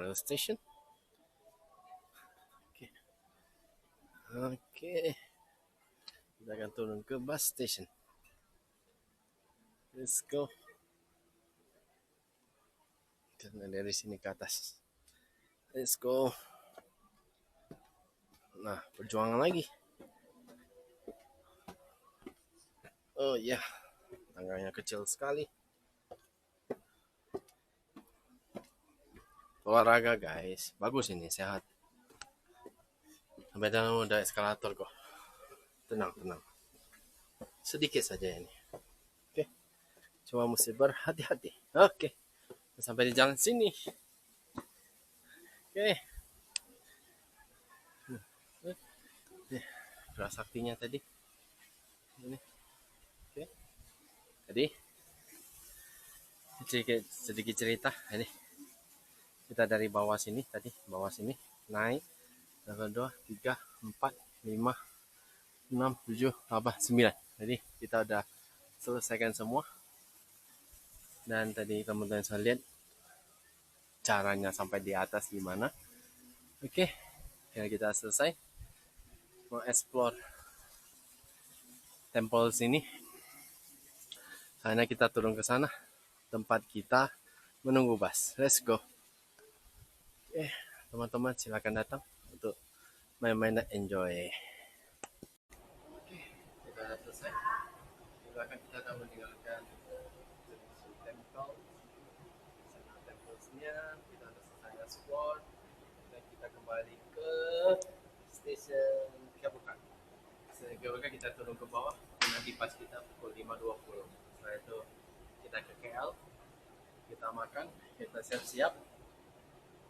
rail station. Oke, oke. Kita akan turun ke bus station. Let's go. Karena dari sini ke atas. Let's go. Nah, perjuangan lagi. Oh iya, tangganya kecil sekali. Olahraga guys, bagus ini, sehat. Sampai dalam udah eskalator kok. Tenang, tenang. Sedikit saja ini. Oke, cuma mesti berhati-hati. Oke, sampai di jalan sini. Oke. Beras saktinya tadi. Ini. Oke. Tadi sedikit cerita ini. Kita dari bawah sini tadi, bawah sini naik level 2, 3, 4, 5, 6, 7, 8, 9. Jadi kita udah selesaikan semua. Dan tadi teman-teman saya lihat caranya sampai di atas gimana. Oke, kita selesai mengeksplor temple sini. Karena kita turun ke sana, tempat kita menunggu bus. Let's go. Oke, teman-teman silakan datang untuk main-main dan enjoy. Oke, kita sudah selesai. Silakan kita akan meninggalkan temple. Templesnya kita sudah selesai explore dan kita kembali ke stasiun Kabukan. Stasiun Kabukan kita turun ke bawah. Nanti pas kita pukul 5.20. Setelah itu kita ke KL, kita makan, kita siap-siap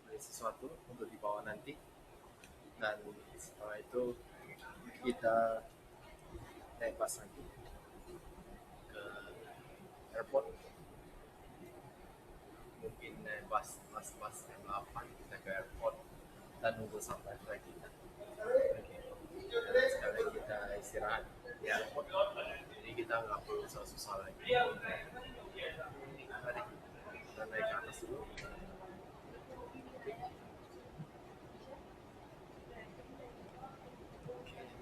beli sesuatu untuk dibawa nanti, dan setelah itu kita naik bus lagi ke airport. Mungkin naik bus M8 kita ke airport dan nunggu sampai flight kita. Dan sekarang kita istirahat di airport, jadi kita nggak perlu susah-susah lagi. Mari kita naik ke atas dulu.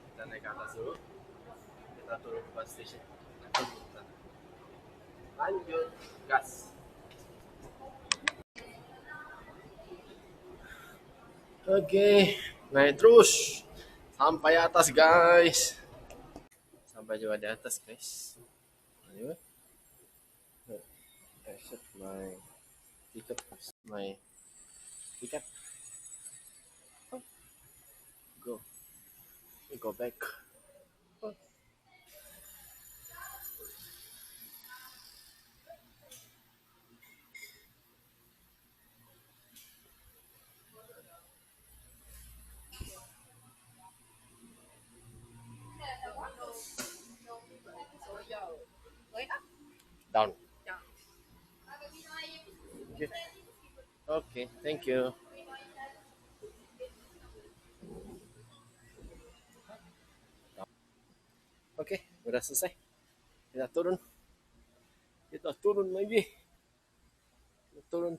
Kita naik ke atas dulu, kita turun ke bus station, lanjut gas. Oke, naik terus sampai atas guys. Sampai juga di atas guys. Ayo. I set my ticket. My ticket. Go. Go back. Down. Okay. Okay, thank you. Oke, udah selesai. Kita turun. Kita turun lagi. Turun.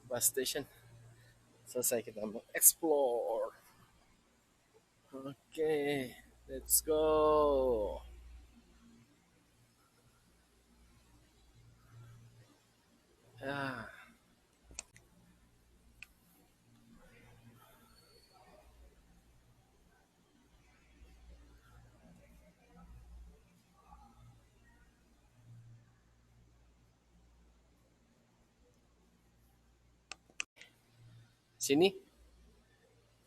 Bus station. Selesai kita mau explore. Oke, let's go. Ah. Sini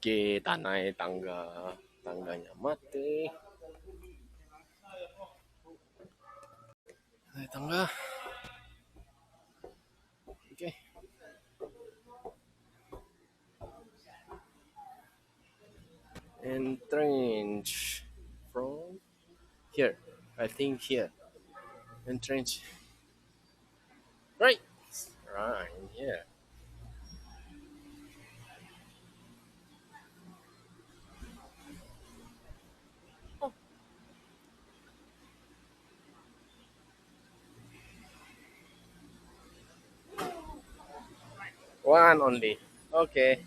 kita naik tangga. Tangganya mati. Naik tangga. Oke. Entrench from here. I think here. Entrench. Right. Right here. One only. Okay.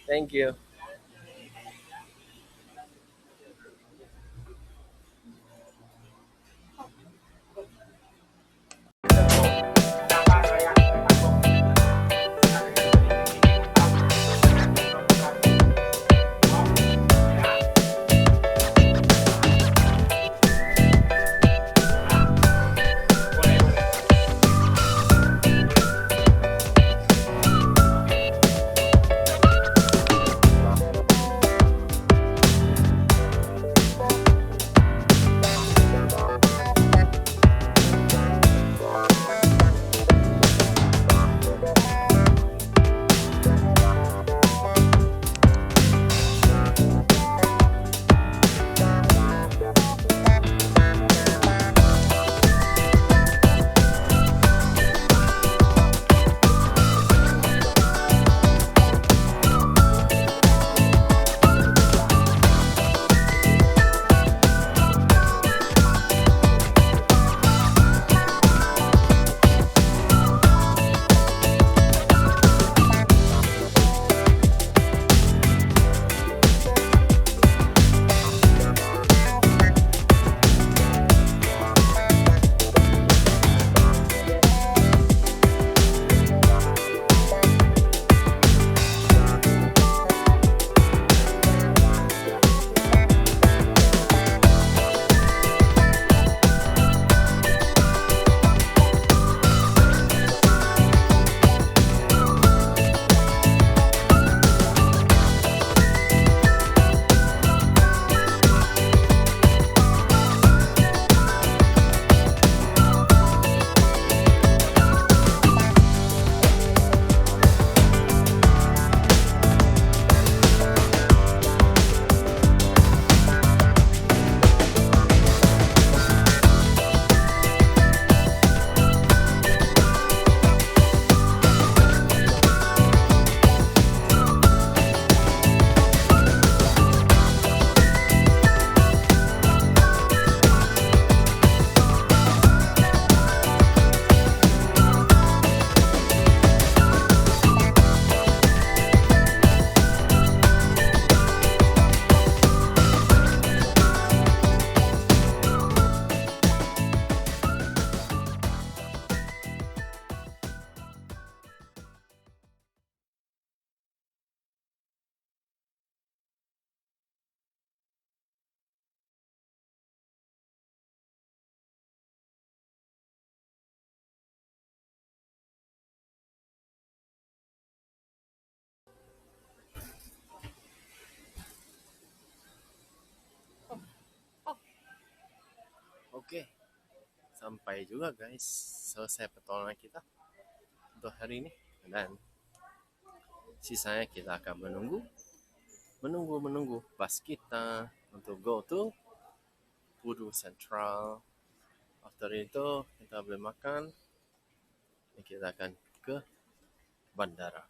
Thank you. Oke, sampai juga guys. Selesai petualangan kita untuk hari ini. Dan sisanya kita akan menunggu bus kita untuk go to Pudu Central. After itu kita boleh makan dan kita akan ke bandara.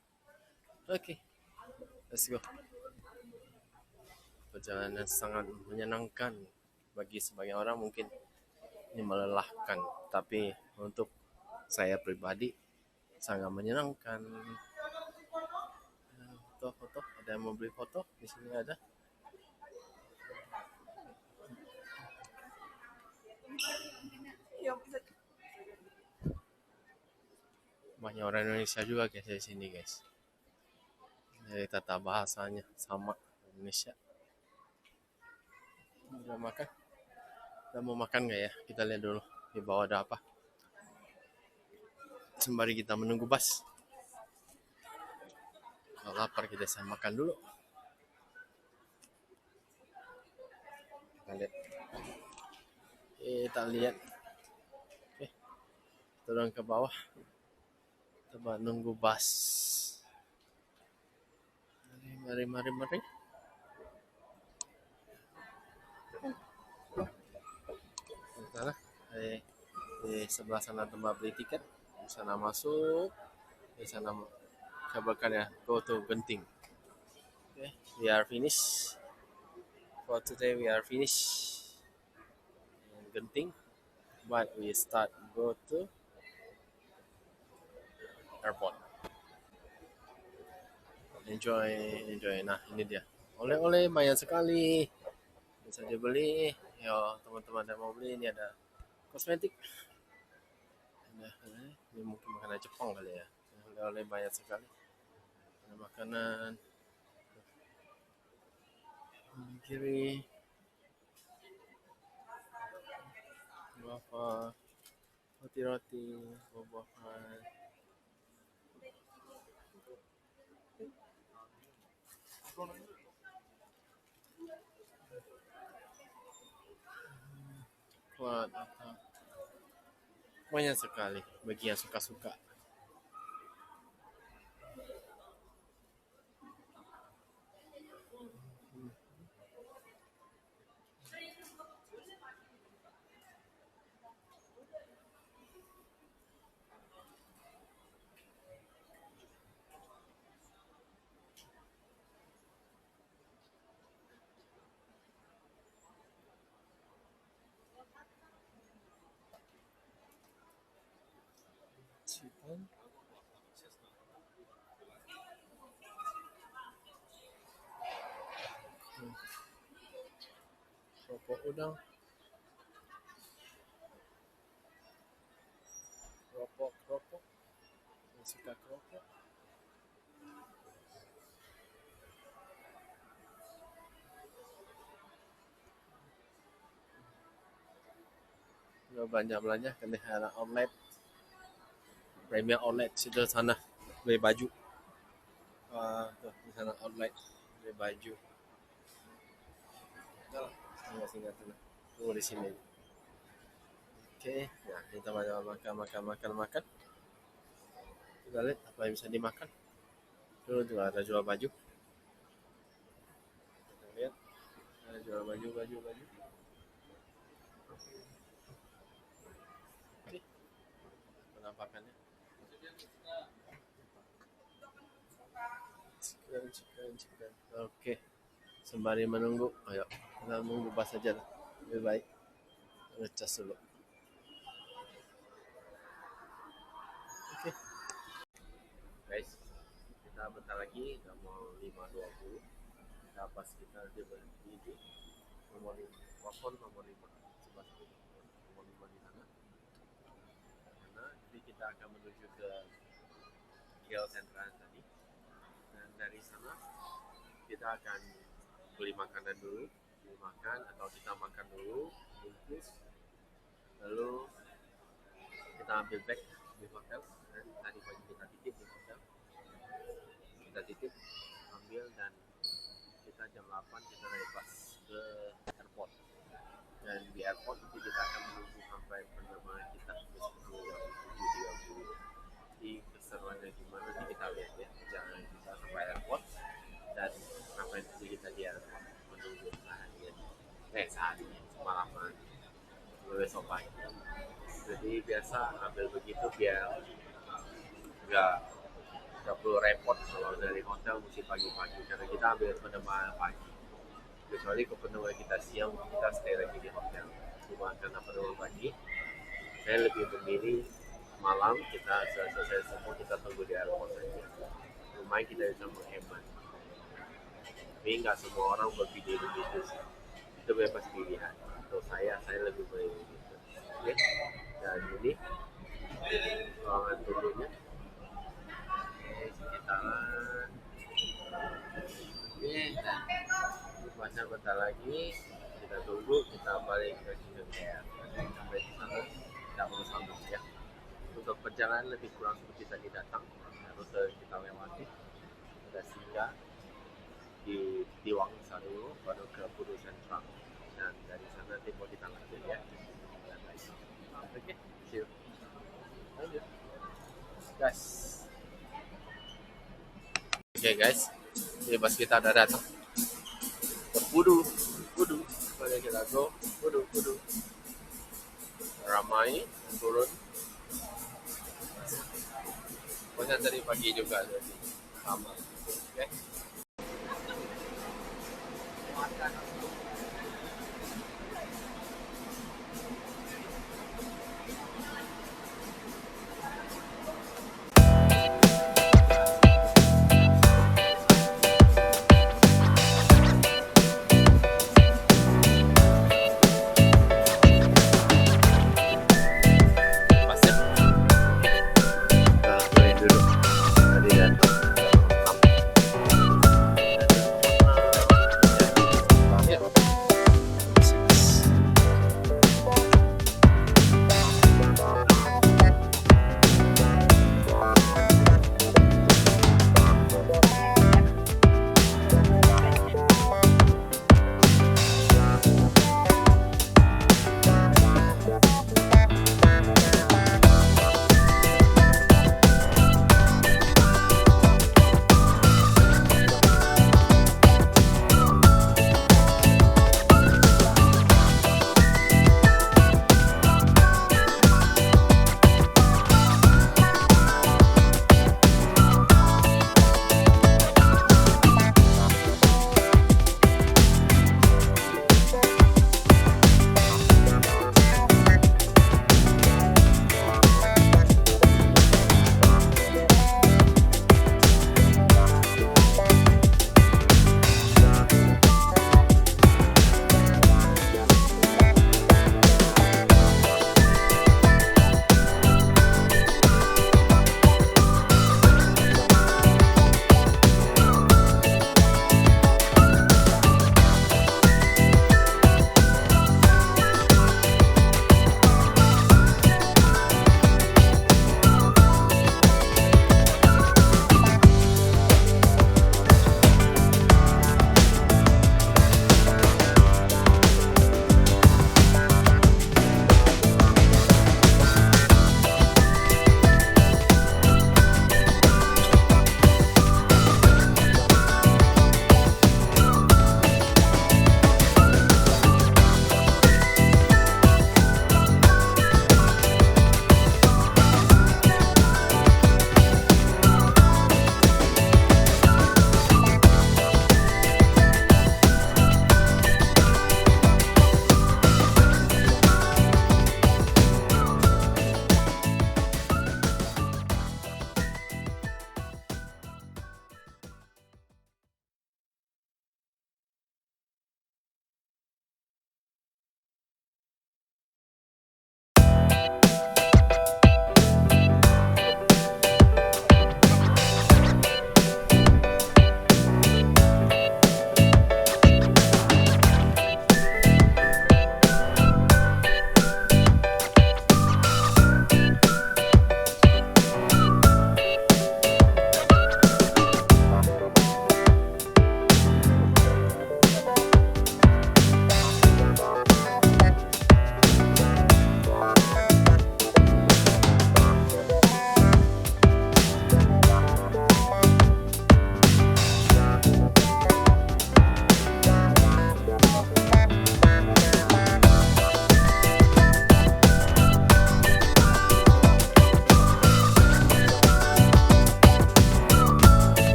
Oke, let's go. Perjalanan sangat menyenangkan. Bagi sebagian orang mungkin ini melelahkan, tapi untuk saya pribadi sangat menyenangkan. Foto-foto, ada yang mau beli foto? Di sini ada. Banyak orang Indonesia juga guys di sini guys. Jadi tata bahasanya sama Indonesia. Udah makan? Udah mau makan nggak ya? Kita lihat dulu di bawah ada apa. Sembari kita menunggu bus. Kalau lapar kita bisa makan dulu. Kita lihat. Oke. Turun ke bawah. Coba nunggu bus. Mari. Sana. Di sebelah sana tempat beli tiket. Di sana masuk. Di sana kabarkan ya. Go to Genting. Okay. We are finished. For today we are finished in Genting. But we start go to airport. Enjoy, enjoy. Nah, ini dia. Oleh-oleh banyak sekali. Bisa dibeli. Yo, teman-teman yang mau beli ini ada kosmetik. Nah, ini mungkin makanan Jepang kali ya. Oleh-oleh banyak sekali. Ada makanan. Kiri. Waffle. Roti-roti. Buah-buahan. Kuat. Banyak sekali bagi yang suka-suka. Chicken. Kerupuk udang. Keropok. Yang suka keropok. Banyak belanja kan ada outlet. Premier outlet situ sana beli baju. Tuh di sana outlet beli baju. Udah lah, singgah sana. Tunggu di sini. Oke, nah kita makan. Kita lihat apa yang bisa dimakan. Dulu juga ada jual baju. Kita lihat ada jual baju. Oke, penampakannya. Chicken. Oke, sembari menunggu, ayo kita menunggu pas saja lah. Lebih baik ngecas dulu. Oke, guys, kita bentar lagi udah mau 5.20. Kita pas kita berhenti di nomor 5, telepon nomor 5, sebelah nomor 5 di sana. Jadi kita akan menuju ke Kiel Sentral tadi. Dan dari sana kita akan beli makanan dulu, atau kita makan dulu, bungkus, lalu kita ambil bag di hotel. Dan tadi pagi kita titip di hotel, ambil, dan kita jam 8 kita naik bus ke airport. Dan di airport itu kita akan menunggu sampai penerbangan kita pukul 7.30. Di keseruannya gimana nanti kita lihat ya, jangan kita sampai airport dan ngapain dulu kita di airport menunggu seharian semalaman besok pagi. Jadi biasa ambil begitu biar nggak perlu repot kalau dari hotel mesti pagi-pagi, karena kita ambil penerbangan pagi. Kecuali ke penerbangan kita siang, kita stay lagi di hotel. Cuma karena penerbangan pagi, saya lebih memilih malam kita selesai semua kita tunggu di airport saja. Lumayan kita bisa menghemat. Tapi nggak semua orang berpikir begitu sih. Itu bebas pilihan. Untuk saya lebih memilih begitu. Oke? Dan ini ruangan tunggunya. Sekitaran. Oke, dan masa bentar lagi kita tunggu, kita balik ke Cirebon. Sampai di sana kita mau sambung ya. Untuk perjalanan lebih kurang seperti tadi datang, rute kita lewati ada singgah di Tiwang dulu, baru ke Pudu Sentral, dan dari sana nanti mau kita lanjut ya. Oke, see you. Lanjut, guys. Oke guys, ini bus kita udah datang ke Pudu. Mari kita go Pudu. Ramai turun. Pokoknya dari pagi juga jadi sama. Oke.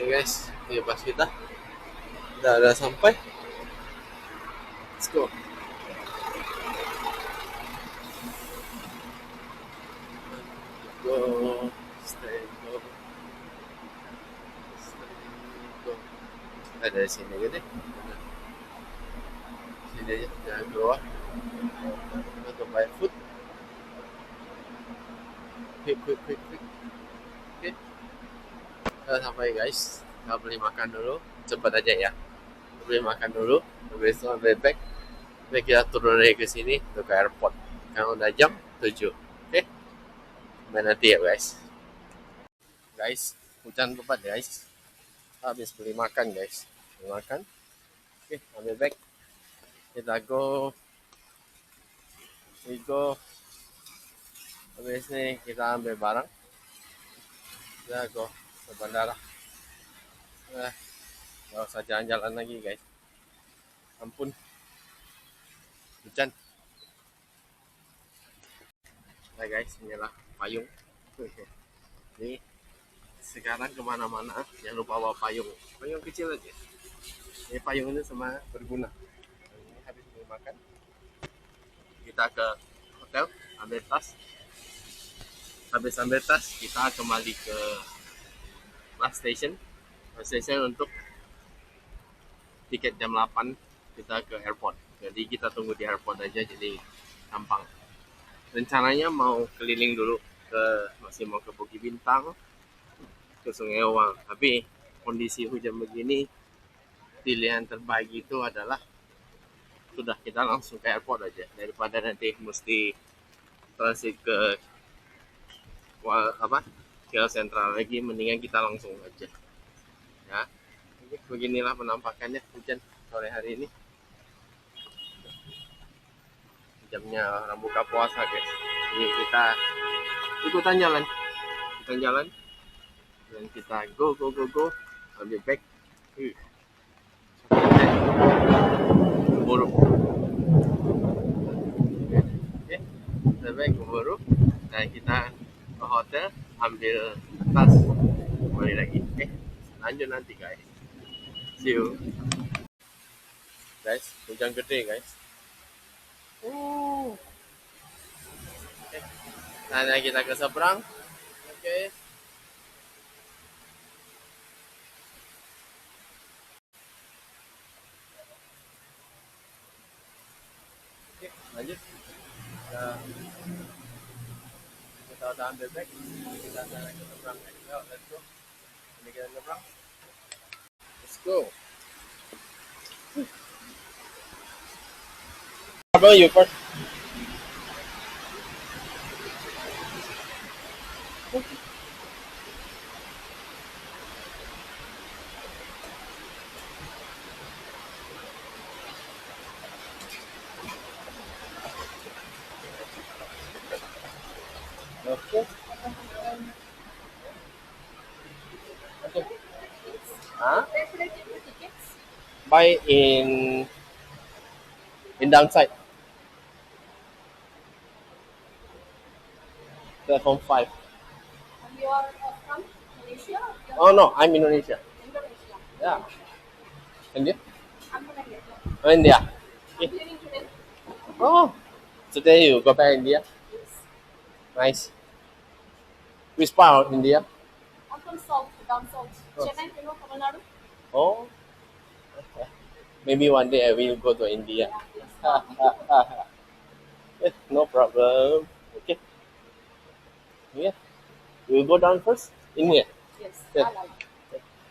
Oke guys, ini pas kita udah sampai. Let's go. Go. Stay go. Stay go. Ada di sini aja deh. Sini aja, jangan keluar. Untuk buy food. Quick. Oke. Udah sampai guys. Kita beli makan dulu. Cepat aja ya. Beli makan dulu. Habis itu ambil bag. Nanti kita turun lagi ke sini untuk ke airport. Karena udah jam 7. Oke. Sampai nanti ya guys. Guys, hujan lebat guys. Habis beli makan guys. Beli makan. Oke, ambil bag. Kita go. We go. Habis ini kita ambil barang. Kita go ke bandara. Gak usah jalan-jalan lagi guys. Ampun. Hujan. Nah guys, inilah payung. Ini sekarang kemana-mana jangan lupa bawa payung. Payung kecil aja. Ini payung ini semua berguna. Ini habis beli makan. Kita ke hotel, ambil tas. Habis ambil tas, kita kembali ke bus station untuk tiket jam 8 kita ke airport. Jadi kita tunggu di airport aja, jadi gampang. Rencananya mau keliling dulu masih mau ke Bukit Bintang, ke Sungai Owang. Tapi kondisi hujan begini, pilihan terbaik itu adalah sudah kita langsung ke airport aja daripada nanti mesti transit ke KL Sentral lagi. Mendingan kita langsung aja ya. Beginilah penampakannya hujan sore hari ini. Jamnya orang buka puasa guys. Ini kita ikutan jalan dan kita go ambil bag. Buru. Oke, ambil bag buru dan kita ke hotel ambil tas, kembali lagi. Lanjut nanti guys. See you guys. Hujan gede guys. Okay. Nah, kita ke seberang. Oke. Oke, lanjut. Kita udah ambil bag. Kita naik ke seberang. Yuk, let's go. Ini kita seberang. Let's go. How about you first? Okay. Huh? Buy in downside. Platform 5. You are from Malaysia? Oh no, I'm Indonesia. Indonesia. Yeah. And you? I'm from India. Oh, India. I'm living today. Oh, today you go back India. Yes. Nice. Which part of India? I'm from south, down south. Oh. Chennai, you know, Tamil Nadu? Oh. Okay. Maybe one day I will go to India. Yes. No problem. Okay. Yeah. You will go down first? In here? Yes. Yeah. I like.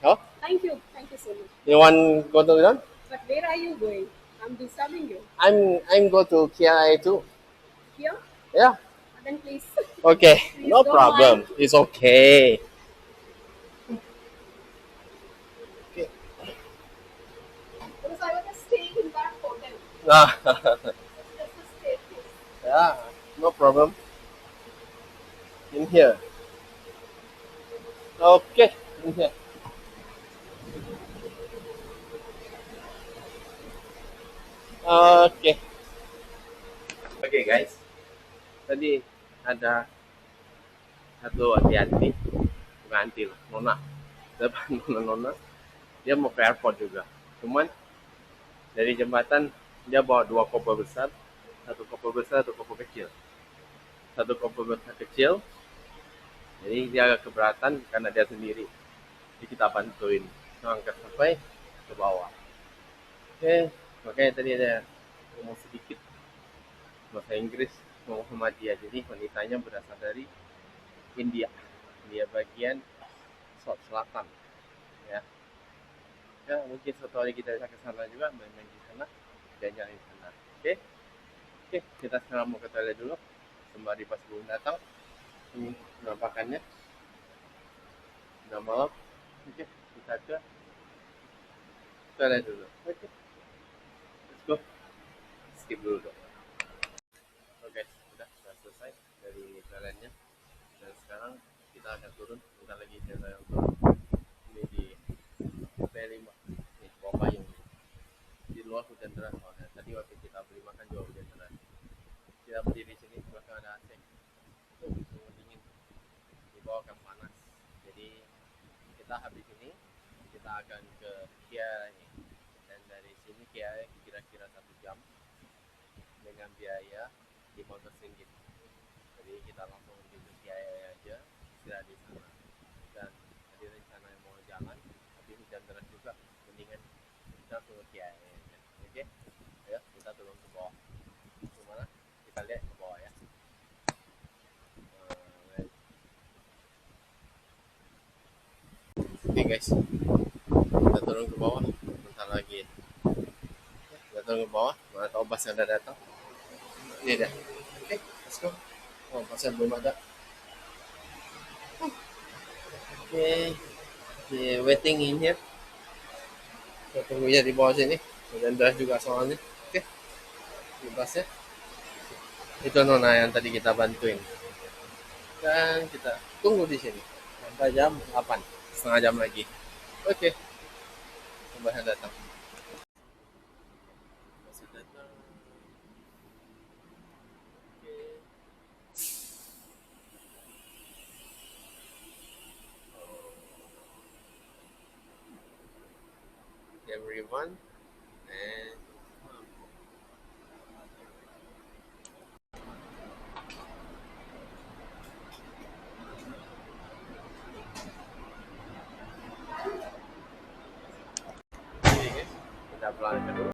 Oh? Thank you. Thank you so much. You want go to down? But where are you going? I'm disturbing you. I'm go to KLIA too. Here? Yeah. Then please. Okay. Please No don't problem. mind. It's okay. Okay. Because I was just staying in that hotel. Just to stay here. Yeah. No problem. In here. Okay. In here. Okay. Okay guys. Tadi ada satu hati-hati, bukan anti lah, Nona. depan nona-nona, dia mau ke airport juga. Cuman dari jembatan dia bawa dua koper besar, satu koper besar, satu koper kecil. Satu koper besar kecil, jadi dia agak keberatan karena dia sendiri. Jadi kita bantuin angkat sampai ke bawah. Oke, makanya tadi ada ngomong sedikit bahasa Inggris ngomong sama dia. Jadi wanitanya berasal dari India, India bagian selatan, ya. Ya mungkin suatu hari kita bisa ke sana juga, main-main di sana, jalan-jalan di sana. Oke, oke, kita sekarang mau ke toilet dulu. Sembari pas belum datang, ini penampakannya udah malam. Oke, kita ke toilet dulu. Oke, let's go. Skip dulu dong. Oke, udah selesai dari toiletnya. Dan sekarang kita akan turun. Kita lagi kita yang turun. Ini di P5. Nih, bawa payung. Di luar hujan deras soalnya. Tadi waktu kita beli makan juga hujan deras. Kita berdiri di sini, belakang ada AC. Sungguh dingin. Di bawah kan panas. Jadi kita habis ini kita akan ke Kiai. Dan dari sini Kiai kira-kira 1 jam dengan biaya 15 ringgit. Jadi kita langsung di Kiai aja, istirahat di sana. Dan tadi rencana yang mau jalan, tapi hujan deras juga, mendingan kita ke Kiai aja. Oke, ayo kita turun ke bawah. Gimana? Kita lihat ke bawah ya. Oke guys, kita turun ke bawah. Bentar lagi. Kita turun ke bawah. Mana tahu basnya udah datang. Ini dah. Oke, let's go. Oh, basnya belum ada. Oke, waiting in here. Kita tunggu ya di bawah sini. Hujan deras juga soalnya. Oke, di basnya. Itu nona yang tadi kita bantuin. Dan kita tunggu di sini sampai jam 8, setengah jam lagi. Oke, tambah datang. Masih datang. Oke, everyone. And ini guys, kita pelan dulu.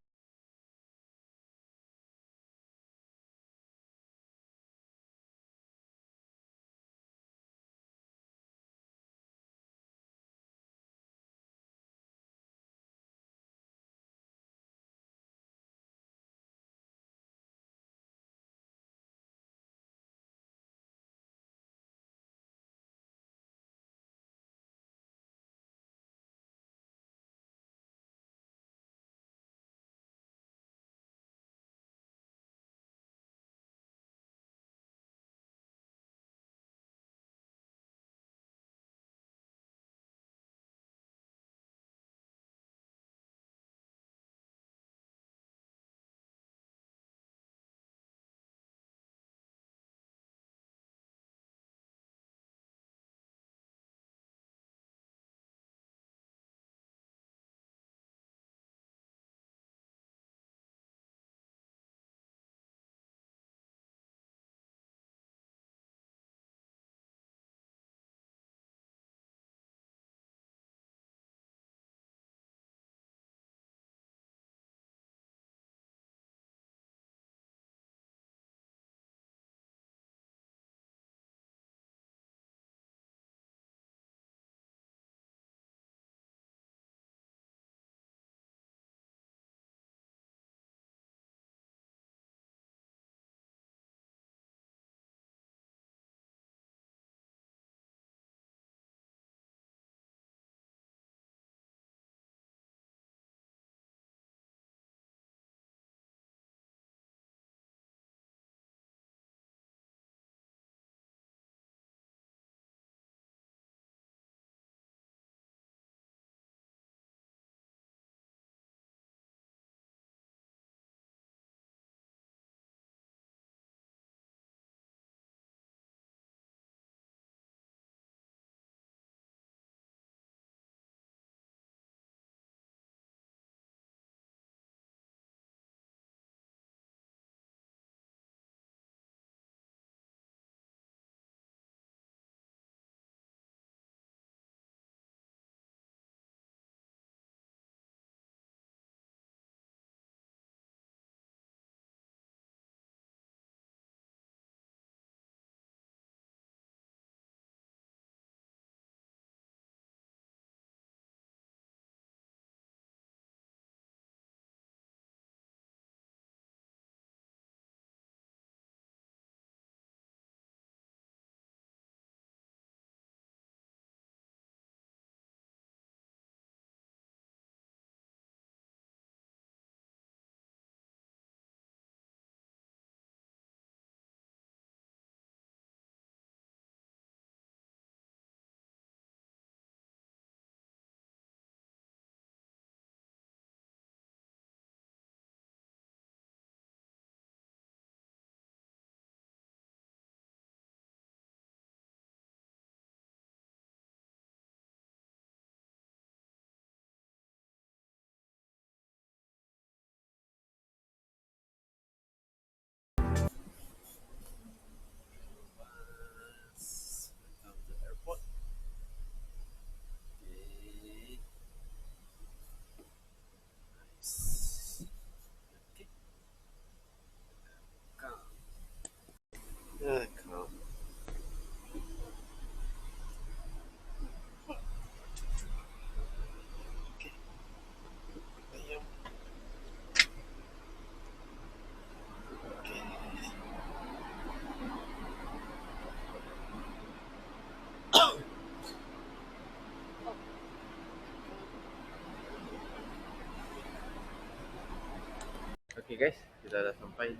guys, kita udah sampai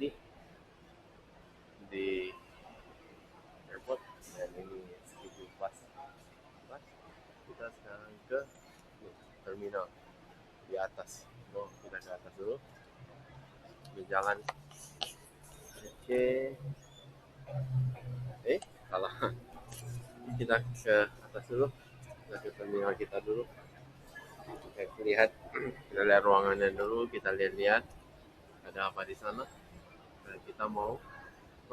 di airport dan ini schedule pas. Kita sekarang ke terminal di atas. Kita ke atas dulu. Berjalan. Oke. Salah. Kita ke atas dulu. Kita ke terminal kita dulu. Kita lihat ruangannya dulu. Kita lihat ada apa di sana. Dan kita mau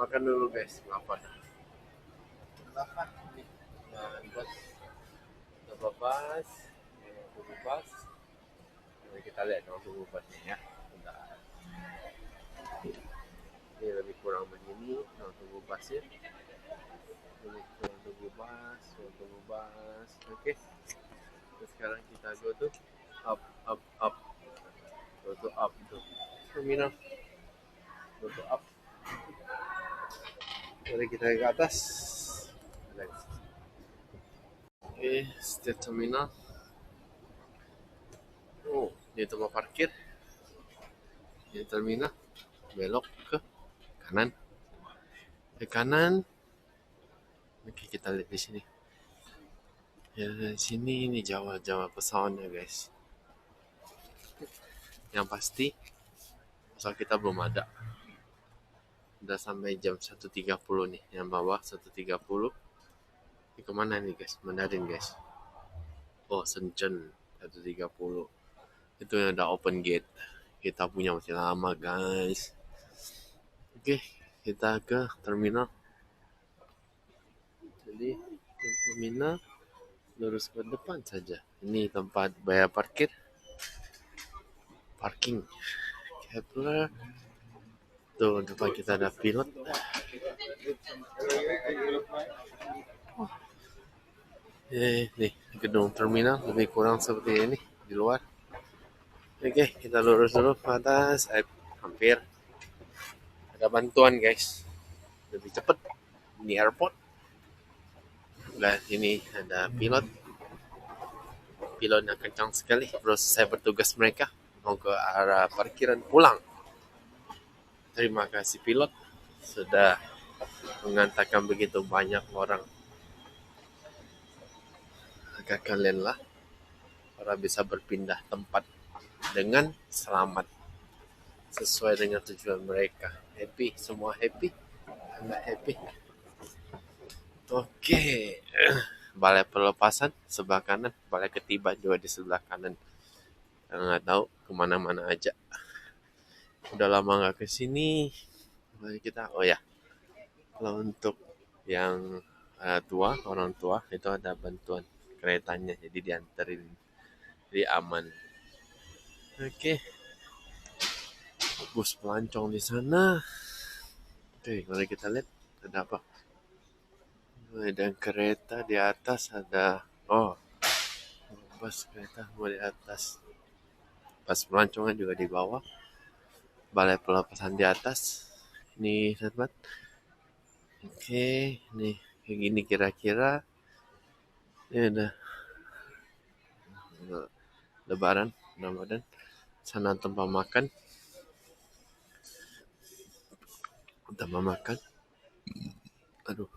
makan dulu guys. Lapar. Nih. Dan buat pas. Tunggu pas. Jadi kita lihat dong tunggu pasnya ya. Bentar. Ini lebih kurang begini. Tunggu pasnya. Tunggu pas. Oke. Terus sekarang kita go to up. Go to up tuh. Terminal. Go to up. Jadi kita ke atas. Oke, state terminal. Oh, ini tempat parkir. Ini terminal. Belok ke kanan. Ke kanan. Oke, kita lihat di sini. Ya, di sini ini Jawa pesawatnya, guys. Yang pasti pesawat kita belum ada. Udah sampai jam 1.30 nih. Yang bawah 1.30. Ini kemana nih, guys? Mandarin, guys. Oh, Shenzhen 1.30. Itu yang udah open gate. Kita punya masih lama, guys. Oke, kita ke terminal. Jadi, terminal lurus ke depan saja. Ini tempat bayar parkir. Parking. Kepler. Tuh, depan kita ada pilot. Nih, gedung terminal lebih kurang seperti ini di luar. Oke, kita lurus dulu ke atas. Hampir. Ada bantuan, guys. Lebih cepat di airport. Dan ini ada pilot. Pilotnya kencang sekali. Terus saya bertugas mereka mau ke arah parkiran pulang. Terima kasih pilot sudah mengantarkan begitu banyak orang agar kalianlah para bisa berpindah tempat dengan selamat sesuai dengan tujuan mereka. Happy, semua happy, Anda happy. Oke. Balai pelepasan sebelah kanan, balai ketiba juga di sebelah kanan. Nggak tahu kemana-mana aja. Udah lama nggak kesini. Kita, oh ya, kalau untuk yang orang tua itu ada bantuan keretanya, jadi dianterin, jadi aman. Oke. Bus pelancong di sana. Oke, mari kita lihat ada apa. Dan kereta di atas ada, bus kereta mau di atas. Pas pelancongan juga di bawah. Balai pelepasan di atas. Ini sahabat. Oke, nih kayak gini kira-kira. Ini ada Lebaran, Ramadan. Sana tempat makan. Aduh,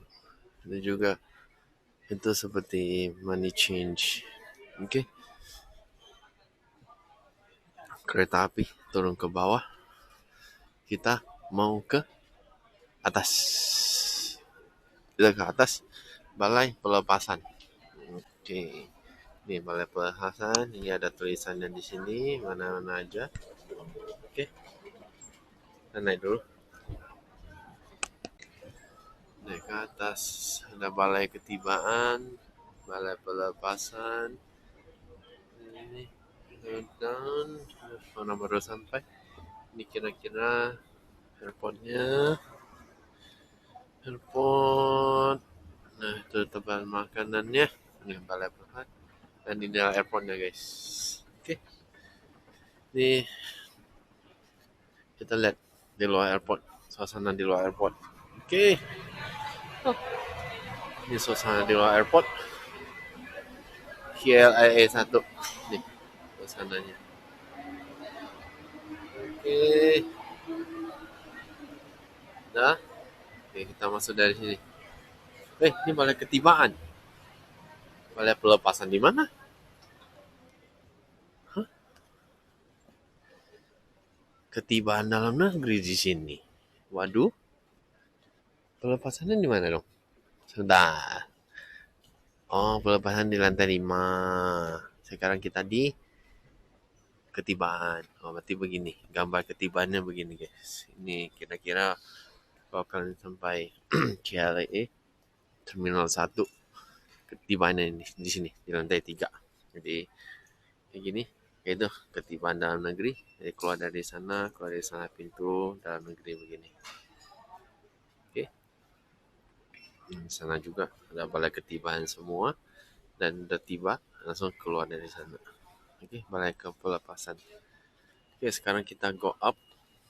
itu juga itu seperti money change. Oke. Kereta api turun ke bawah. Kita mau ke atas. Kita ke atas balai pelepasan. Oke. Ini balai pelepasan. Ini ada tulisannya di sini mana-mana aja. Oke. Kita naik dulu. Naik ke atas. Ada balai ketibaan, balai pelepasan. Ini down. Mana baru sampai. Ini kira-kira airport. Nah, itu tempat makanannya. Ini balai pelepasan. Dan ini adalah airportnya, guys. Oke. Ini kita lihat di luar airport. Suasana di luar airport. Oke. Ini suasana di luar airport. KLIA 1. Nih, suasananya. Oke. Dah. Oke, kita masuk dari sini. Ini balai ketibaan. Balai pelepasan di mana? Hah? Ketibaan dalam negeri di sini. Waduh, pelepasannya di mana dong? Sudah. Oh, pelepasan di lantai 5. Sekarang kita di ketibaan. Oh, berarti begini. Gambar ketibaannya begini, guys. Ini kira-kira kalau kalian sampai KLIA Terminal 1, ketibaannya ini di sini di lantai 3. Jadi kayak gini, kayak itu ketibaan dalam negeri. Jadi keluar dari sana pintu dalam negeri begini. Oke. Di sana juga ada balai ketibaan semua dan udah tiba langsung keluar dari sana. Oke, balai pelepasan. Oke, sekarang kita go up,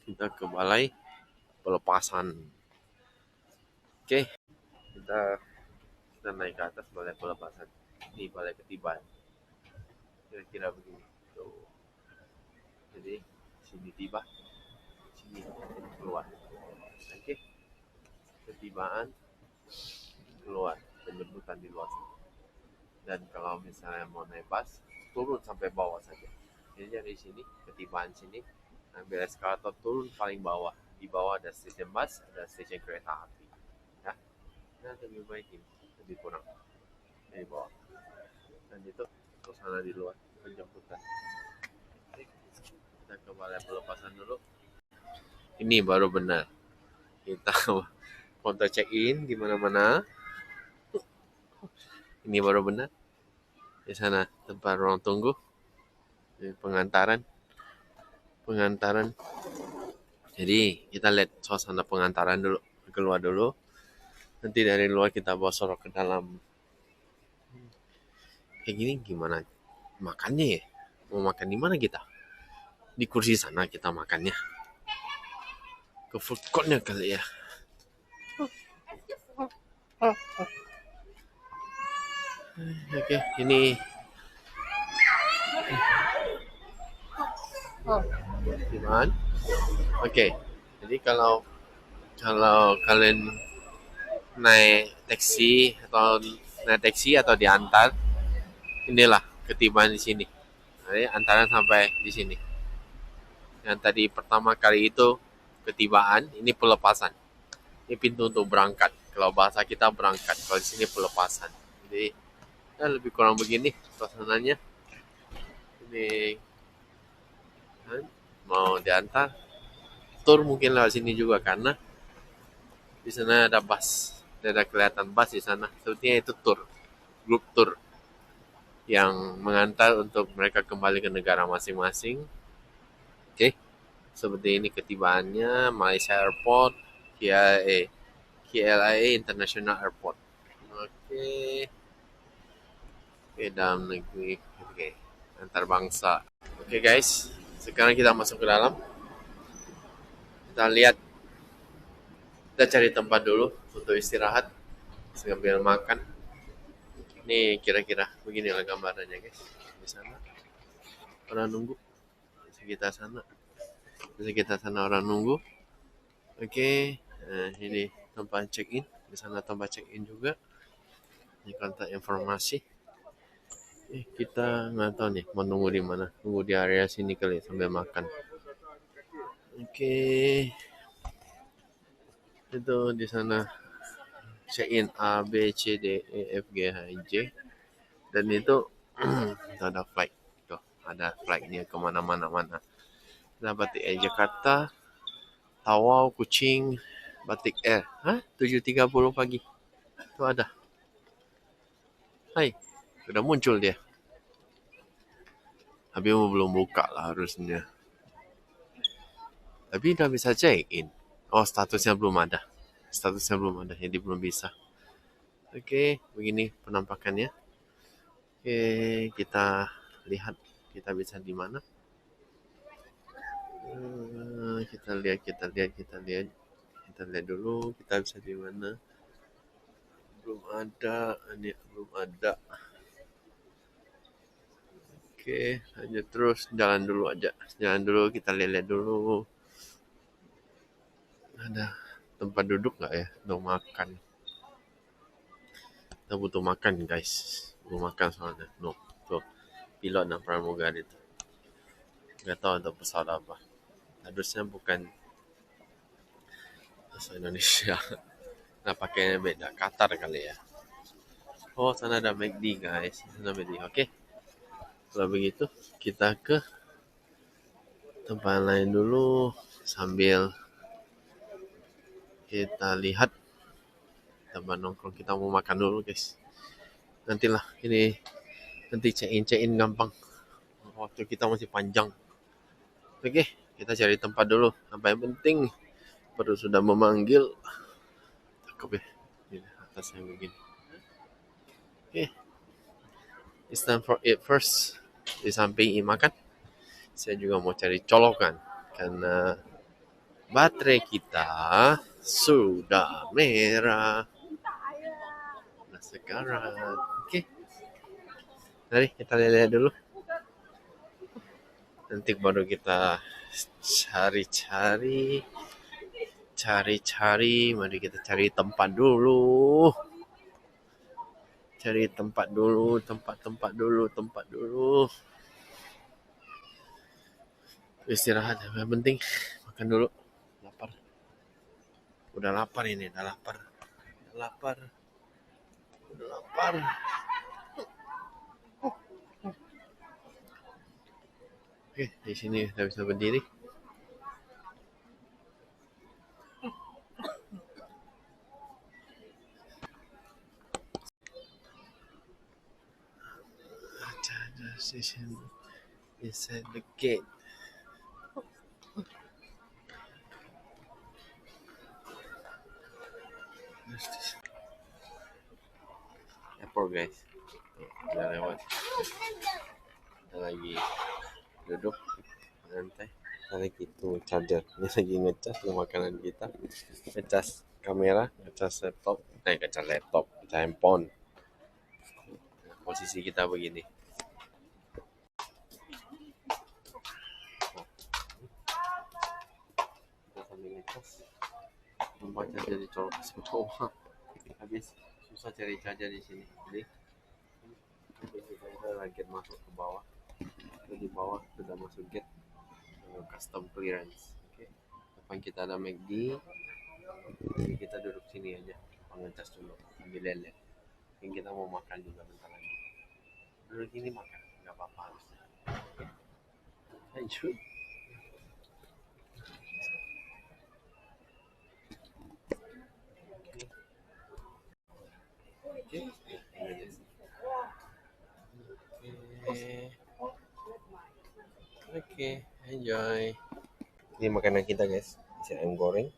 kita ke balai pelepasan. Oke, kita naik ke atas balai pelepasan. Ini balai ketibaan. Kira-kira begini. Tuh. Jadi sini tiba, sini keluar. Oke, ketibaan keluar, penjemputan di luar sana. Dan kalau misalnya mau naik bus, turun sampai bawah saja. Jadi dari sini, ketibaan sini, ambil eskalator turun paling bawah. Di bawah ada stasiun bus, ada stasiun kereta api. Ya, nah lebih baik ini, lebih kurang dari bawah. Dan itu suasana di luar penjemputan. Kita ke balai pelepasan dulu. Ini baru benar. Kita counter check in di mana-mana. Ini baru benar. Di sana tempat ruang tunggu, pengantaran. Jadi kita lihat suasana pengantaran dulu, keluar dulu. Nanti dari luar kita bawa sorok ke dalam. Kayak gini gimana makannya ya? Mau makan di mana kita? Di kursi sana kita makannya. Ke food courtnya kali ya. Oke, ini gimana? Oke, jadi kalau kalian naik taksi atau diantar, inilah ketibaan di sini. Jadi antaran sampai di sini. Yang tadi pertama kali itu ketibaan, ini pelepasan. Ini pintu untuk berangkat. Kalau bahasa kita berangkat, kalau di sini pelepasan. Jadi ya lebih kurang begini suasananya. Ini kan, mau diantar, tur mungkin lewat sini juga karena di sana ada bus. Ada kelihatan bus di sana. Sepertinya itu tur, grup tur yang mengantar untuk mereka kembali ke negara masing-masing. Oke, seperti ini ketibaannya Malaysia Airport, KLIA International Airport. Oke, dalam negeri, oke, antar bangsa. Oke guys, sekarang kita masuk ke dalam. Kita lihat, kita cari tempat dulu untuk istirahat sambil makan. Ini kira-kira beginilah gambarannya guys. Di sana orang nunggu, di sekitar sana orang nunggu. Oke, nah, ini tempat check in. Di sana tempat check in juga. Ini kontak informasi. Kita nggak tahu nih mau nunggu di mana. Nunggu di area sini kali sambil makan. Oke, itu di sana check in A B C D E F G H I J. Dan itu ada flight. Tuh, ada flightnya kemana-mana. Ada Batik Air Jakarta, Tawau, Kuching, Batik Air. 7.30 pagi. Itu ada. Hai, sudah muncul dia. Tapi belum buka lah harusnya. Tapi udah bisa check in. Oh, statusnya belum ada. Jadi belum bisa. Oke, begini penampakannya. Oke, kita lihat kita bisa di mana. Kita lihat dulu kita bisa di mana. Belum ada. Oke, hanya terus jalan dulu aja. Kita lihat dulu. Ada tempat duduk nggak ya untuk makan. Kita butuh makan guys, butuh makan soalnya. No, tuh pilot dan pramugari itu nggak tahu ada pesawat apa. Harusnya bukan bahasa Indonesia. Nah pakainya beda, Qatar kali ya. Oh sana ada McD guys, sana McD. Oke, kalau begitu kita ke tempat lain dulu sambil kita lihat tempat nongkrong. Kita mau makan dulu guys. Nantilah ini, nanti check in gampang. Waktu kita masih panjang. Oke, kita cari tempat dulu. Apa yang penting perut sudah memanggil. Cakep ya. Ini atasnya begini. Oke, it's time for it first. Di samping makan, saya juga mau cari colokan karena baterai kita sudah merah. Nah sekarang, oke. Mari kita lihat dulu. Nanti baru kita cari. Mari kita cari tempat dulu. Tempat dulu. Istirahat yang penting makan dulu. Lapar. Udah lapar. Oke, di sini udah bisa berdiri. Ada station inside the gate. Airport guys. Udah lewat. Kita lagi duduk santai. Lagi itu charger. Ini lagi ngecas makanan kita. Ngecas kamera, ngecas laptop, ngecas handphone. Posisi kita begini. Kita sambil ngecas. Membaca jadi colok ke bawah. Habis susah cari charger di sini. Jadi kita lagi masuk ke bawah. Di bawah sudah masuk gate custom clearance. Oke. Depan kita ada McD. Jadi kita duduk sini aja. Ngecas dulu. Ambil lele. Yang kita mau makan juga bentar lagi. Duduk ini makan. Nggak apa-apa harusnya. Lanjut. Oke, enjoy. Ini makanan kita guys, isi ayam goreng,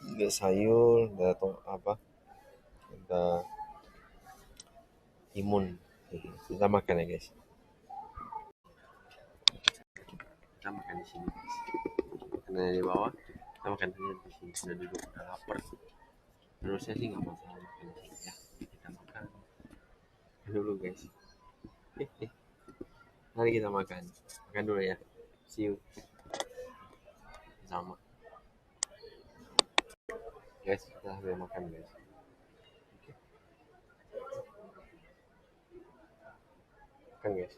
juga sayur, ada timun. Kita makan ya guys. Kita makan di sini guys. Makanannya di bawah, kita makan di sini. Sudah duduk, udah lapar. Harusnya sih nggak masalah makan di sini ya. Kita makan dulu guys. Mari kita makan dulu ya. See you. Sama. Guys, kita sambil makan guys. Makan guys.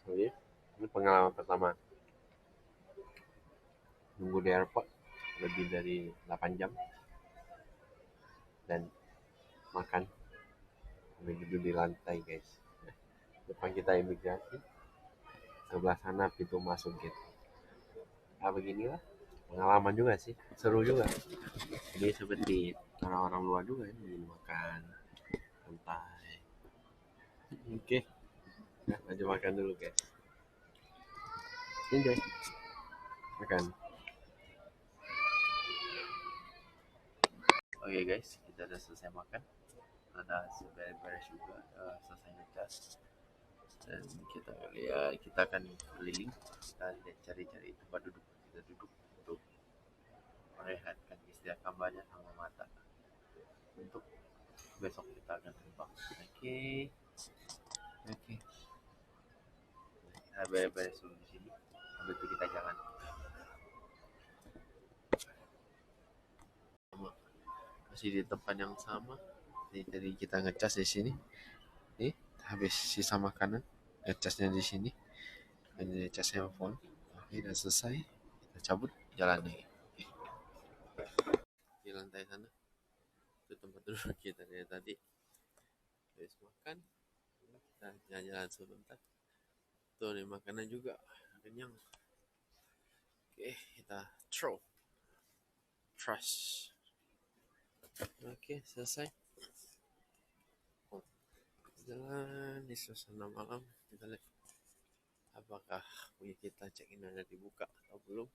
Jadi, ini pengalaman pertama. Nunggu di airport lebih dari 8 jam. Dan makan sambil duduk di lantai guys. Depan kita imigrasi, sebelah sana pintu masuk gate. Nah beginilah pengalaman juga sih, seru juga. Jadi seperti orang-orang luar juga ini makan santai. Oke. Nah, lanjut makan dulu guys. Enjoy. Makan. Oke guys, kita udah selesai makan. Ada beres juga, selesai ngecas. Dan kita akan keliling, kita cari-cari tempat duduk. Kita duduk untuk merehatkan istirahat kembali sama mata. Untuk besok kita akan terbang. Oke. Kita beres-beres dulu di sini. Habis itu kita jalan. Sama. Masih di tempat yang sama. Jadi kita ngecas di sini. Nih, habis sisa makanan, ngecasnya di sini. Ini cas handphone. Oke, udah selesai. Kita cabut, jalan lagi. Di lantai sana. Itu tempat duduk kita dari tadi. Habis makan, kita jalan-jalan sebentar. Tuh nih makanan juga kenyang. Oke, kita trash. Oke, selesai. Jalan di suasana malam, kita lihat apakah punya kita check in ada dibuka atau belum.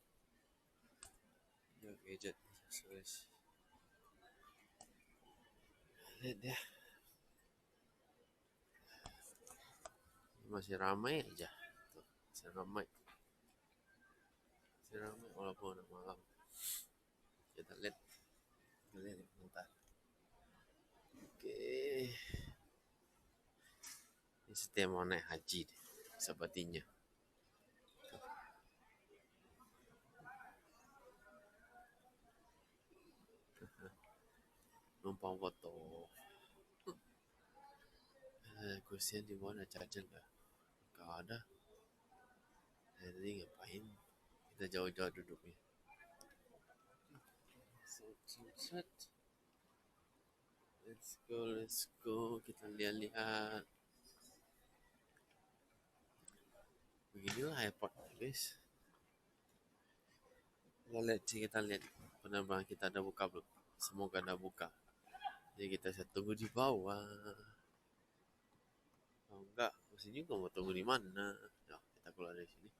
Ya, gadget aksesoris. Lihat ya, masih ramai aja. Tuh, masih ramai walaupun udah malam. Kita lihat bentar. Oke, ini setiap mau naik haji deh, sepertinya. Numpang foto. Kursinya di bawah ada charger nggak? Nggak ada. Jadi ngapain? Kita jauh-jauh duduknya. Set. Let's go. Kita lihat-lihat. Beginilah airport, guys. Kita lihat penerbangan kita ada buka belum? Semoga ada buka. Jadi kita bisa tunggu di bawah. Kalau enggak, mesti juga mau tunggu di mana. Ya, kita keluar dari sini.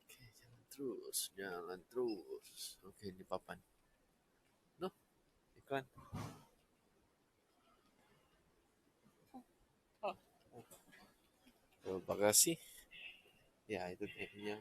Oke, jalan terus. Oke, di papan. No, iklan. Terima kasih. Ya, itu kayaknya.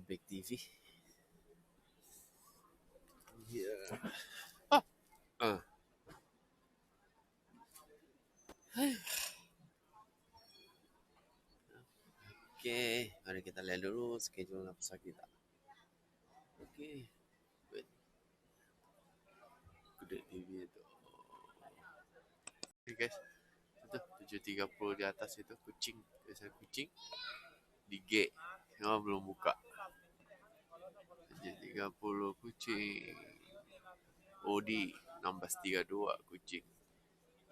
Big TV. Yeah. Oke, mari kita lihat dulu schedule pesawat kita. Oke, wait. Gede TV itu. Oke guys, itu 7.30 di atas itu kucing, biasa kucing di G, semua belum buka. 7.30 kucing. Odi 16.32 kucing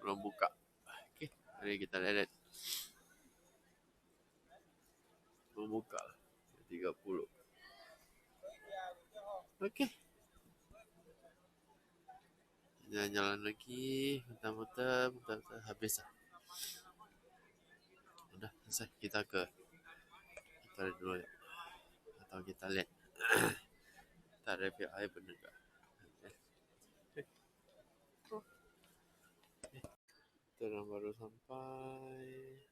belum buka. Oke, mari kita lihat. Belum buka 30. Oke. Jalan-jalan lagi, muter-muter habis lah. Udah selesai, kita lihat dulu ya. Atau kita lihat kita review air bener gak. Kita baru sampai.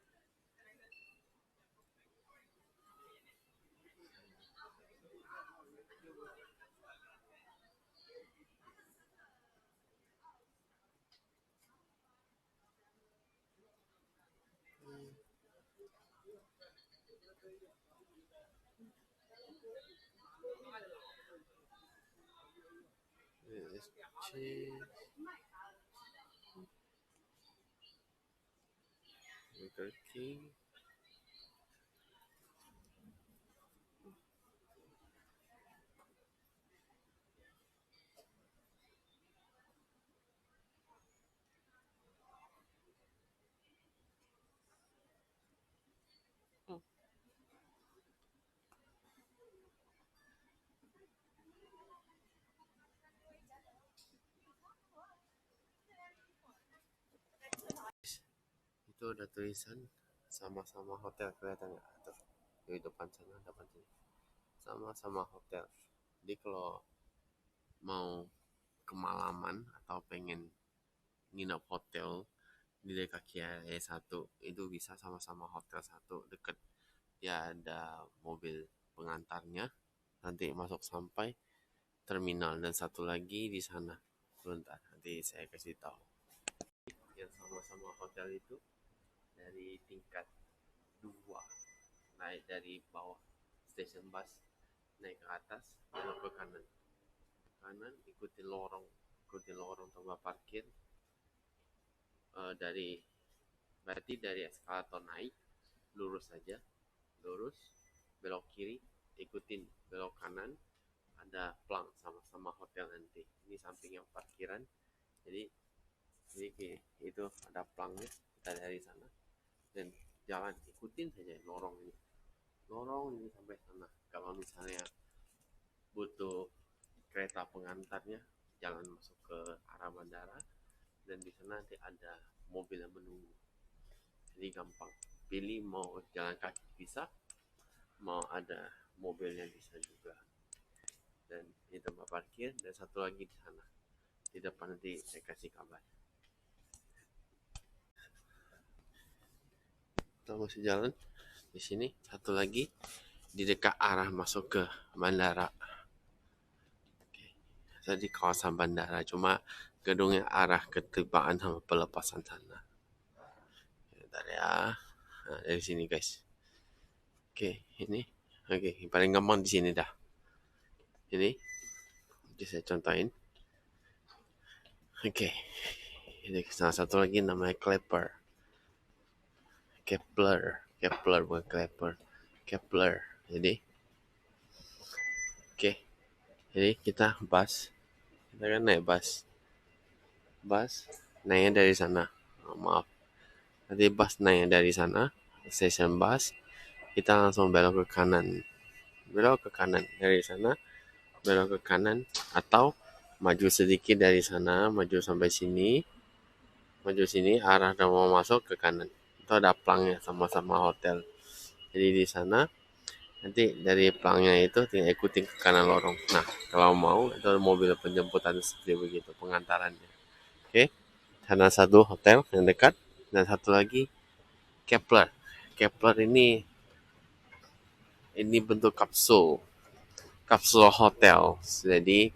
Let's check. Burger King. Itu ada tulisan sama-sama hotel, kelihatan nggak tuh di depan sana, depan sini sama-sama hotel. Jadi kalau mau kemalaman atau pengen nginep hotel di dekat KIA 1 itu bisa sama-sama hotel satu deket. Ya ada mobil pengantarnya, nanti masuk sampai terminal, dan satu lagi di sana. Sebentar, nanti saya kasih tahu. Yang sama-sama hotel itu dari tingkat 2, naik dari bawah stasiun bus, naik ke atas, belok ke kanan. Kanan ikuti lorong tempat parkir. Berarti dari eskalator naik, lurus saja, lurus, belok kiri, ikutin belok kanan, ada plang sama-sama hotel nanti. Ini samping yang parkiran, jadi itu ada plangnya, kita dari sana dan jalan, ikutin saja lorong ini sampai sana. Kalau misalnya butuh kereta pengantarnya, jalan masuk ke arah bandara, dan di sana nanti ada mobil yang menunggu. Jadi gampang, pilih mau jalan kaki bisa, mau ada mobilnya bisa juga. Dan di tempat parkir, dan satu lagi di sana di depan, nanti saya kasih kabar. Kita masih jalan di sini, satu lagi di dekat arah masuk ke bandara. Jadi kawasan bandara, cuma gedungnya arah ketibaan sama pelepasan sana. Bentar ya. Nah, dari sini guys. Ini. Paling gampang di sini dah. Ini. Saya contohin. Ini salah satu lagi namanya Kepler bukan Klepper. Kepler. Jadi kita kan naik bus naiknya dari sana. Maaf, nanti bus naiknya dari sana, stasiun bus, kita langsung belok ke kanan dari sana, belok ke kanan, atau maju sedikit dari sana, maju sampai sini, arah dan mau masuk ke kanan. Itu ada plangnya sama-sama hotel. Jadi di sana nanti dari plangnya itu tinggal ikutin ke kanan lorong. Nah, kalau mau itu ada mobil penjemputan seperti begitu pengantarannya. Sana satu hotel yang dekat, dan satu lagi Kepler. Kepler ini bentuk kapsul hotel. Jadi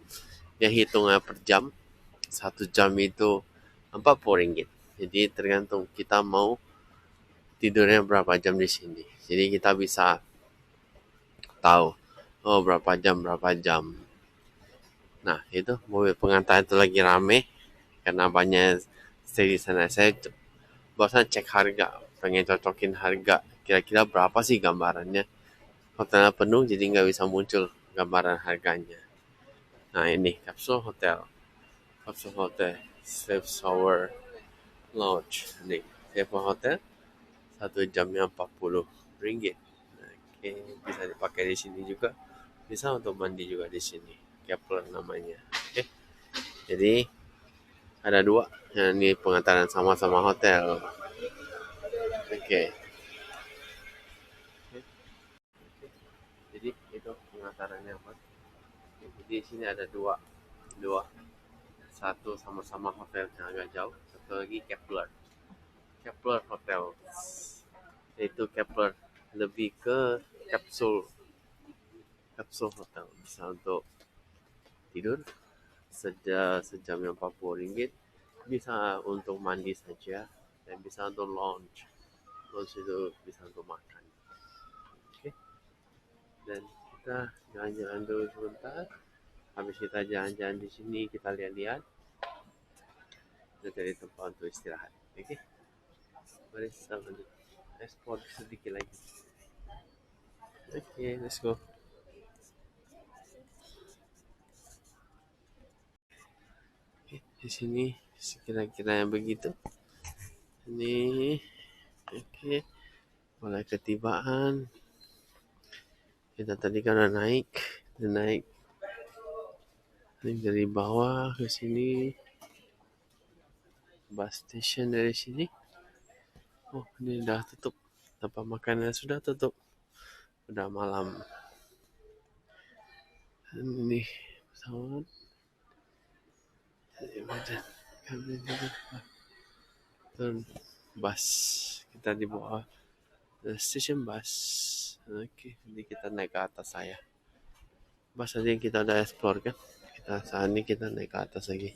dia hitungnya per jam. 1 jam itu Rp40. Jadi tergantung kita mau tidurnya berapa jam di sini. Jadi kita bisa tahu berapa jam. Nah, itu mobil pengantar itu lagi rame karena banyak stay di sana. Saya barusan cek harga, pengen cocokin harga kira-kira berapa sih gambarannya. Hotelnya penuh, jadi nggak bisa muncul gambaran harganya. Nah, ini kapsul hotel, Safe Shower Lodge. Nih, Safe Hotel 1 jamnya Rp40. Bisa dipakai di sini juga, bisa untuk mandi juga di sini. Kepler namanya. Jadi ada 2. Ini pengantaran sama-sama hotel. Jadi itu pengantarannya, Pak. Jadi di sini ada dua. Satu sama-sama hotel yang agak jauh, satu lagi Kepler Hotel. Itu Kepler lebih ke kapsul hotel, bisa untuk tidur sejam yang Rp40, bisa untuk mandi saja, dan bisa untuk lounge itu bisa untuk makan. Dan kita jalan-jalan dulu sebentar. Habis kita jalan-jalan di sini, kita lihat-lihat, dan dari tempat untuk istirahat. Mari kita lanjut ekspor sedikit lagi. Let's go. Di sini kira-kira yang begitu. Ini mulai ketibaan. Kita tadi kan udah naik dari bawah ke sini, bus station dari sini. Ini udah tutup, tempat makannya sudah tutup, udah malam. Dan ini pesawat. Dan bus. Kita di bawah station bus. Oke, jadi kita naik ke atas saya. Bus tadi yang kita udah explore kan. Saat ini kita naik ke atas lagi.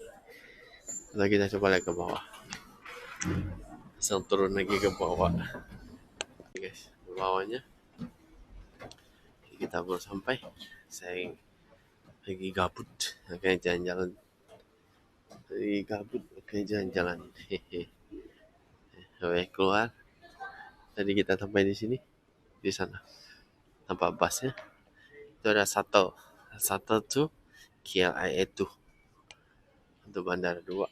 Lalu kita coba naik ke bawah. Langsung turun lagi ke bawah. Oke guys, ke bawahnya. Kita baru sampai. Saya lagi gabut. Makanya jalan-jalan. Lagi gabut. Makanya jalan-jalan. Hehe. Oke, keluar. Tadi kita sampai di sini. Di sana. Tempat busnya. Itu ada satu tuh KLIA itu untuk bandara 2.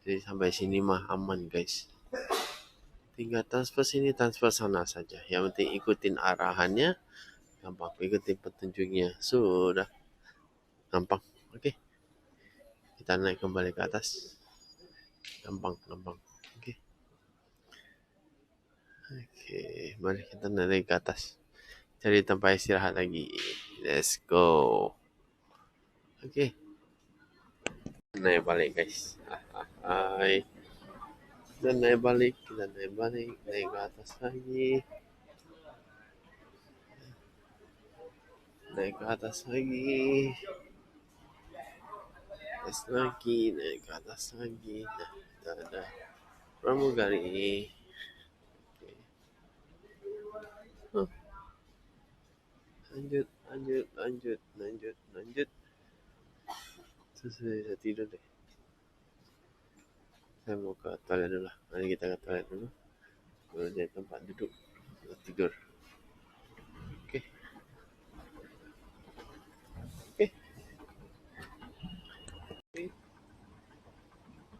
Jadi sampai sini mah aman guys. Tinggal transfer sini, transfer sana saja. Yang penting ikutin arahannya, gampang. Ikutin petunjuknya, sudah gampang. Oke, kita naik kembali ke atas. Gampang. Oke, mari kita naik ke atas. Cari tempat istirahat lagi. Let's go. Oke, naik balik guys. Hai. Dan naik balik, naik ke atas lagi. Naik ke atas lagi. Naik ke atas lagi. Nah, kita ada pramugari. Huh. Lanjut. Terus saya tidur deh. Saya mau ke toilet dulu. Mari kita ke toilet dulu. Baru dari tempat duduk. Tidur. Oke.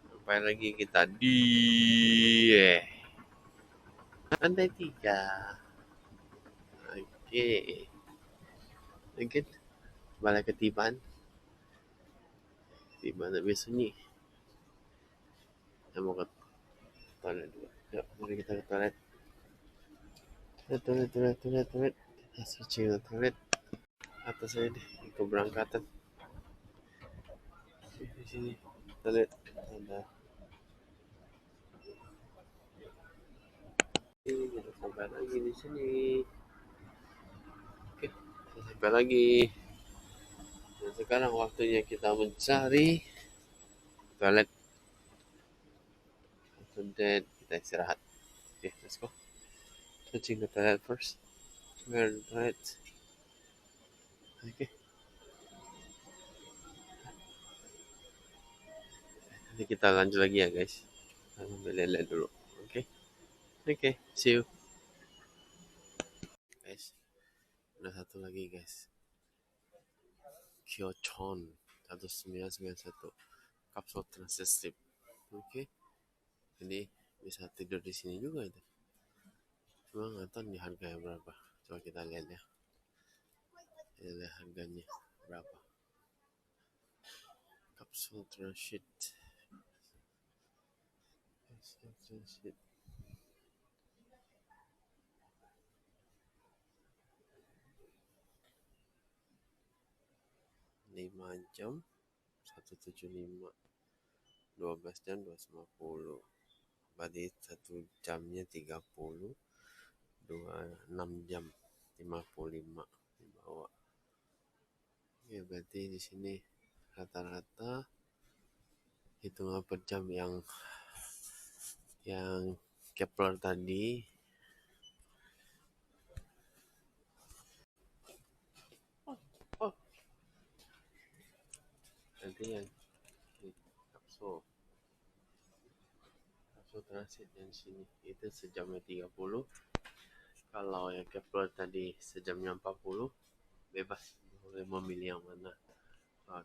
Sampai lagi kita di lantai 3. Oke. Mungkin balai ketiban. Tiban lebih sunyi. Saya mau ke toilet dulu. Yuk, mari kita ke toilet. Toilet. Kita searching ke toilet. Atas saya deh, keberangkatan. Di sini toilet ada. Ini kita sampai lagi di sini. Oke, sampai lagi. Dan sekarang waktunya kita mencari toilet. Kemudian kita istirahat. Oke, let's go. Searching the toilet first. Where the toilet? Oke. Nanti kita lanjut lagi ya guys. Kita ambil lele dulu. Oke, see you. Guys, ada satu lagi guys. Kyochon 1991 kapsul transit sleep. Oke. Jadi bisa tidur di sini juga itu. Cuma nggak tahu nih harganya berapa. Coba kita lihat ya. Lihat harganya berapa. Kapsul transit. 5 jam 175 12 jam 250 berarti 1 jamnya 30 6 jam 55 di bawah. Oke, berarti di sini rata-rata hitungan per jam yang Kepler tadi nanti yang kapsul transit yang sini itu sejamnya 30. Kalau yang Kepler tadi sejamnya 40, bebas boleh memilih yang mana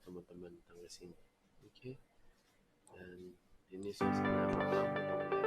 teman-teman datang ke sini. Oke. Dan ini suasana malam